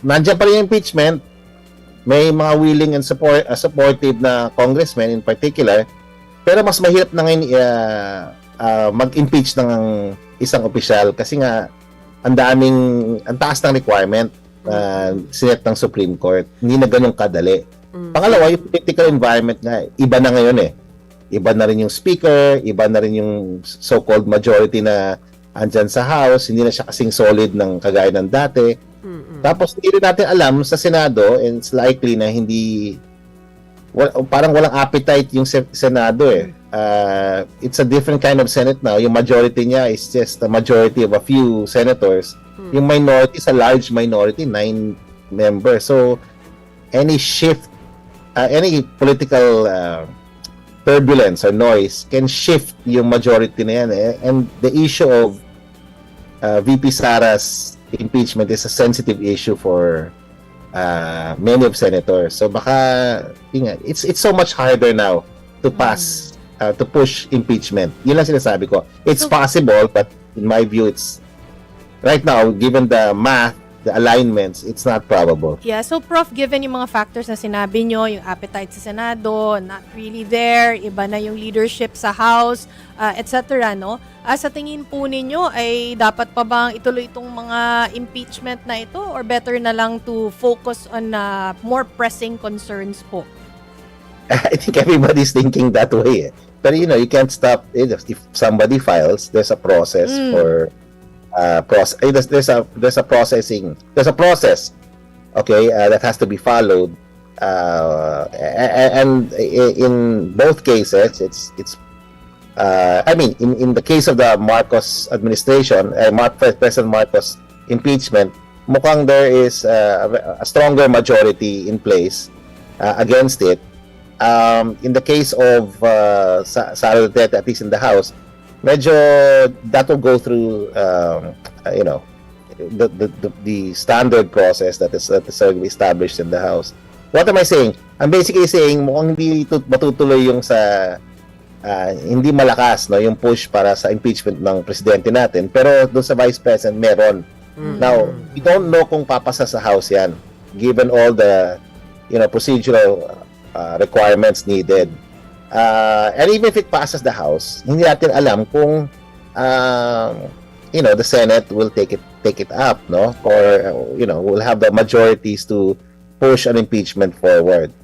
nandiyan pa rin yung impeachment. May mga willing and supportive na congressmen in particular, pero mas mahirap na ngayon mag-impeach ng isang opisyal kasi nga ang taas ng requirement sinet ng Supreme Court. Hindi na ganun kadali. Pangalawa, yung political environment nga, iba na ngayon eh. Iba na rin yung speaker, iba na rin yung so-called majority na andyan sa House, hindi na siya kasing solid ng kagaya ng dati. Tapos hindi rin natin alam sa Senado, and it's likely na parang walang appetite yung Senado eh. It's a different kind of Senate now. Yung majority niya is just a majority of a few senators. Yung minority is a large minority, 9 members. So any shift, any political turbulence or noise can shift yung majority na yan eh. And the issue of VP Sara's impeachment is a sensitive issue for many of senators. So baka it's so much harder now to pass to push impeachment. Yun lang sinasabi ko. It's possible, but in my view, it's right now, given the math, the alignments, it's not probable. Yeah, so Prof, given yung mga factors na sinabi nyo, yung appetite sa Senado, not really there, iba na yung leadership sa House, etc. No? Sa tingin po ninyo, ay dapat pa bang ituloy itong mga impeachment na ito or better na lang to focus on more pressing concerns po? I think everybody's thinking that way. But you can't stop it. If somebody files, there's a process for there's a process, okay, that has to be followed, and in both cases, it's I mean, in the case of the Marcos administration, President Marcos impeachment, mukhang there is a stronger majority in place against it. In the case of Sara Duterte, at least in the House, medyo that will go through the standard process that is established in the House. What am I saying? I'm basically saying mukhang hindi matutuloy yung hindi malakas yung push para sa impeachment ng presidente natin, pero doon sa Vice President meron. Now, we don't know kung papasa sa House yan given all the procedural requirements needed. And even if it passes the House, hindi natin alam kung the Senate will take it up, no? Or will have the majorities to push an impeachment forward.